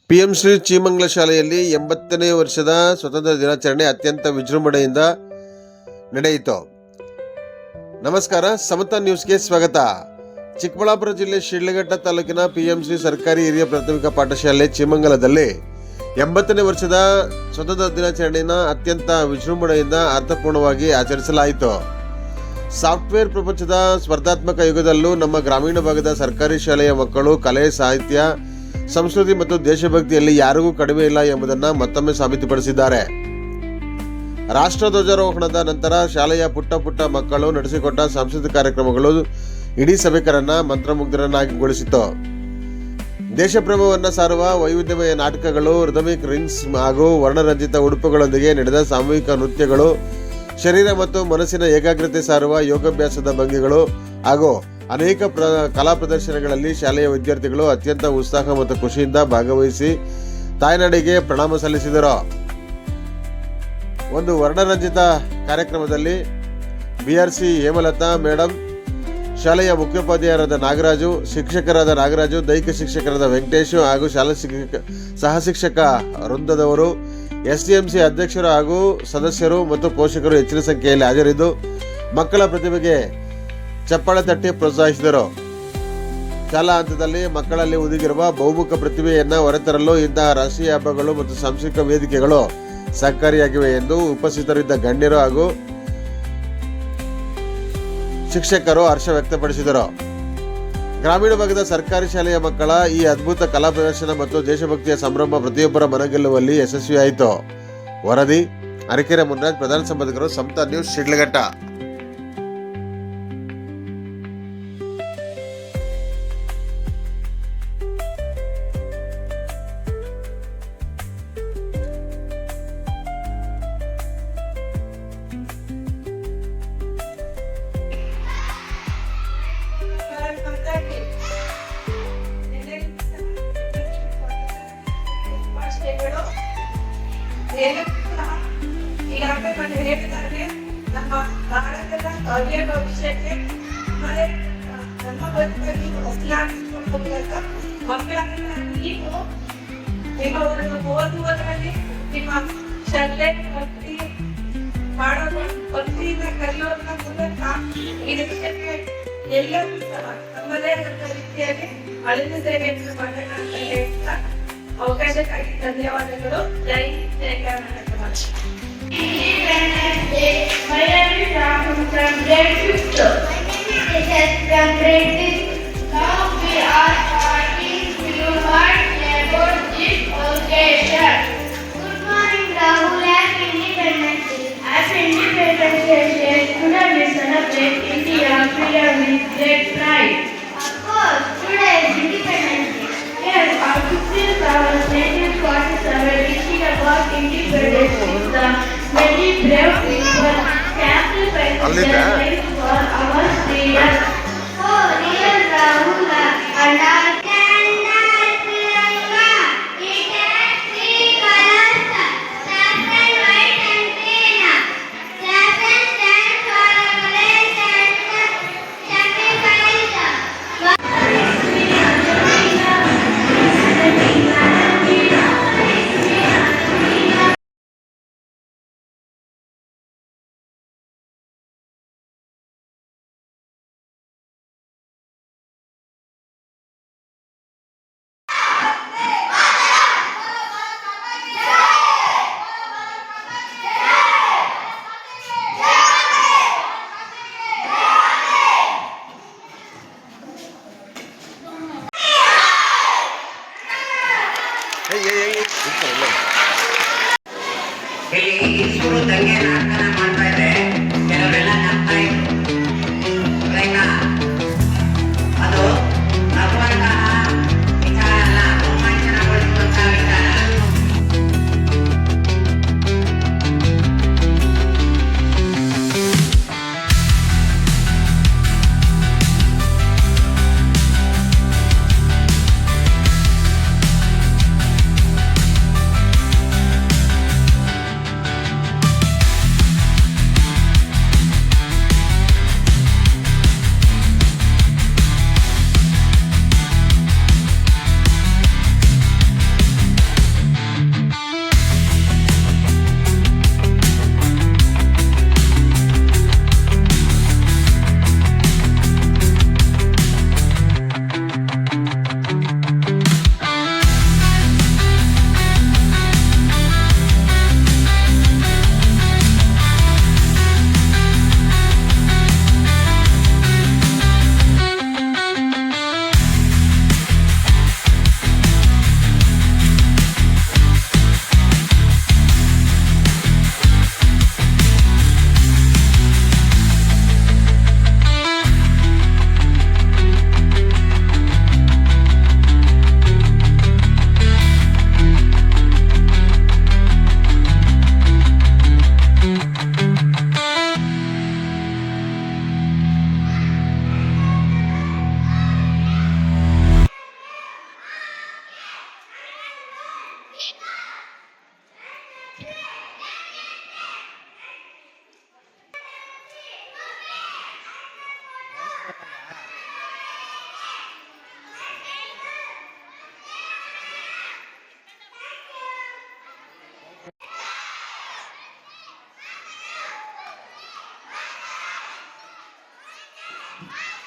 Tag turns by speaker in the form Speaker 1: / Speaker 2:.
Speaker 1: PM Shri Cheemangala ಶಾಲೆಯಲ್ಲಿ 80ನೇ ವರ್ಷದ ಸ್ವತಂತ್ರ ದಿನಾಚರಣೆ ಅತ್ಯಂತ ವಿಜೃಂಭಣೆಯಿಂದ ನಡೆಯಿತು. ನಮಸ್ಕಾರ, ಸಮತಾ ನ್ಯೂಸ್ಗೆ ಸ್ವಾಗತ. ಚಿಕ್ಕಬಳ್ಳಾಪುರ ಜಿಲ್ಲೆ ಶಿಡ್ಲಘಟ್ಟ ತಾಲೂಕಿನ ಪಿಎಂ ಶ್ರೀ ಸರ್ಕಾರಿ ಹಿರಿಯ ಪ್ರಾಥಮಿಕ ಪಾಠಶಾಲೆ ಚೀಮಂಗಲದಲ್ಲಿ 80ನೇ ವರ್ಷದ ಸ್ವತಂತ್ರ ದಿನಾಚರಣೆಯನ್ನು ಅತ್ಯಂತ ವಿಜೃಂಭಣೆಯಿಂದ ಅರ್ಥಪೂರ್ಣವಾಗಿ ಆಚರಿಸಲಾಯಿತು. ಸಾಫ್ಟ್ವೇರ್ ಪ್ರಪಂಚದ ಸ್ಪರ್ಧಾತ್ಮಕ ಯುಗದಲ್ಲೂ ನಮ್ಮ ಗ್ರಾಮೀಣ ಭಾಗದ ಸರ್ಕಾರಿ ಶಾಲೆಯ ಮಕ್ಕಳು ಕಲೆ, ಸಾಹಿತ್ಯ, ಸಂಸ್ಕೃತಿ ಮತ್ತು ದೇಶಭಕ್ತಿಯಲ್ಲಿ ಯಾರಿಗೂ ಕಡಿಮೆ ಇಲ್ಲ ಎಂಬುದನ್ನು ಮತ್ತೊಮ್ಮೆ ಸಾಬೀತುಪಡಿಸಿದ್ದಾರೆ. ರಾಷ್ಟ್ರ ಧ್ವಜಾರೋಹಣದ ನಂತರ ಶಾಲೆಯ ಪುಟ್ಟ ಮಕ್ಕಳು ನಡೆಸಿಕೊಟ್ಟ ಸಾಂಸ್ಕೃತಿಕ ಕಾರ್ಯಕ್ರಮಗಳು ಇಡೀ ಸಭಿಕರನ್ನ ಮಂತ್ರಮುಗ್ಧರನ್ನಾಗಿಗೊಳಿಸಿತು. ದೇಶಪ್ರೇಮವನ್ನು ಸಾರುವ ವೈವಿಧ್ಯಮಯ ನಾಟಕಗಳು, ರಿದಮಿಕ್ ರಿಂಗ್ಸ್ ಹಾಗೂ ವರ್ಣರಂಜಿತ ಉಡುಪುಗಳೊಂದಿಗೆ ನಡೆದ ಸಾಮೂಹಿಕ ನೃತ್ಯಗಳು, ಶರೀರ ಮತ್ತು ಮನಸ್ಸಿನ ಏಕಾಗ್ರತೆ ಸಾರುವ ಯೋಗಾಭ್ಯಾಸದ ಭಂಗಿಗಳು ಹಾಗೂ ಅನೇಕ ಕಲಾ ಪ್ರದರ್ಶನಗಳಲ್ಲಿ ಶಾಲೆಯ ವಿದ್ಯಾರ್ಥಿಗಳು ಅತ್ಯಂತ ಉತ್ಸಾಹ ಮತ್ತು ಖುಷಿಯಿಂದ ಭಾಗವಹಿಸಿ ತಾಯ್ನಾಡಿಗೆ ಪ್ರಣಾಮ ಸಲ್ಲಿಸಿದರು. ಒಂದು ವರ್ಣರಂಜಿತ ಕಾರ್ಯಕ್ರಮದಲ್ಲಿ BRC ಹೇಮಲತಾ ಮೇಡಮ್, ಶಾಲೆಯ ಮುಖ್ಯೋಪಾಧ್ಯಾಯರಾದ ನಾಗರಾಜು, ಶಿಕ್ಷಕರಾದ ನಾಗರಾಜು, ದೈಹಿಕ ಶಿಕ್ಷಕರಾದ ವೆಂಕಟೇಶು ಹಾಗೂ ಶಾಲಾ ಸಹ ಶಿಕ್ಷಕ ವೃಂದದವರು, SDMC ಅಧ್ಯಕ್ಷರು ಹಾಗೂ ಸದಸ್ಯರು ಮತ್ತು ಪೋಷಕರು ಹೆಚ್ಚಿನ ಸಂಖ್ಯೆಯಲ್ಲಿ ಹಾಜರಿದ್ದು ಮಕ್ಕಳ ಪ್ರತಿಭೆಗೆ ಚಪ್ಪಾಳೆ ತಟ್ಟಿ ಪ್ರೋತ್ಸಾಹಿಸಿದರು. ಶಾಲಾ ಹಂತದಲ್ಲಿ ಮಕ್ಕಳಲ್ಲಿ ಹುದುಗಿರುವ ಬಹುಮುಖ ಪ್ರತಿಭೆಯನ್ನು ಹೊರತರಲು ಇಂತಹ ರಾಷ್ಟ್ರೀಯ ಹಬ್ಬಗಳು ಮತ್ತು ಸಾಂಸ್ಕೃತಿಕ ವೇದಿಕೆಗಳು ಸಹಕಾರಿಯಾಗಿವೆ ಎಂದು ಉಪಸ್ಥಿತರಿದ್ದ ಗಣ್ಯರು ಹಾಗೂ ಶಿಕ್ಷಕರು ಹರ್ಷ ವ್ಯಕ್ತಪಡಿಸಿದರು. ಗ್ರಾಮೀಣ ಭಾಗದ ಸರ್ಕಾರಿ ಶಾಲೆಯ ಮಕ್ಕಳ ಈ ಅದ್ಭುತ ಕಲಾ ಪ್ರದರ್ಶನ ಮತ್ತು ದೇಶಭಕ್ತಿಯ ಸಂಭ್ರಮ ಪ್ರತಿಯೊಬ್ಬರ ಮನಗೆಲ್ಲುವಲ್ಲಿ ಯಶಸ್ವಿಯಾಯಿತು. ವರದಿ ಅರಕೆರೆ ಮುನ್ರಾಜ್, ಪ್ರಧಾನ ಸಂಪಾದಕರು, ಸಮತಾ ನ್ಯೂಸ್, ಶಿಡ್ಲಘಟ್ಟ.
Speaker 2: ಈಗಾಗಲೇ ನಾನು ಹೇಳಿದ್ದಾರೆ, ನಮ್ಮ ಭಾರತದ ಭವ್ಯ ಭವಿಷ್ಯಕ್ಕೆ ನಮ್ಮ ಬದುಕಲ್ಲಿ ಮೂಲಕ ಮಕ್ಕಳನ್ನ ನೀವು ನಿಮ್ಮ ಒಂದು ಓದುವುದರಲ್ಲಿ ನಿಮ್ಮ ಶ್ರದ್ಧೆ ಭಕ್ತಿ ಮಾಡೋದು, ಭಕ್ತಿಯಿಂದ ಕಲಿಯೋದ್ರ ಮೂಲಕ ಈ ದೇಶಕ್ಕೆ ಎಲ್ಲರೂ ಸಹ ತಮ್ಮದೇ ಆದ ರೀತಿಯಲ್ಲಿ ಅಳಿಸಿದ್ದೇವೆ ಎಂದು ಮಾಡೋಣ ಅಂತ ಹೇಳ್ತಾ ಅವಕಾಶಕ್ಕಾಗಿ ಧನ್ಯವಾದಗಳು. ಜೈ ಜೈ Karnataka.
Speaker 3: Independence Day. My name is Rahul from grade 5th. My name is Tejas from grade 6th. Now we are talking to you about this occasion. Good morning, Rahul. Happy Independence Day. Happy Independence Day. Today we celebrate India freedom with great pride. Of course, today is Independence Day. Yes, on 15th August 1947, reaching about independence with the many brave people sacrificed their lives for our freedom. Oh, dear Rahul, and our standard Tiranga, it has three colors, black and white and green. Black stands for courage and sacrifice.
Speaker 4: ಇಲ್ಲಿ school ತಂಗೆ ನಾಟಕನ ಮಾಡ್ತಾ ಇದೆ, ಕೆಲವರೆಲ್ಲ ನಗ್ತಾ ಇದ್ರು. ಆಯ್ತಾ? ಅದು ನಗುವಂತಹ ವಿಚಾರ ಅಲ್ಲ, ರೋಮಾಂಚನಗೊಳಿಸುವಂತಹ ವಿಚಾರ.
Speaker 3: I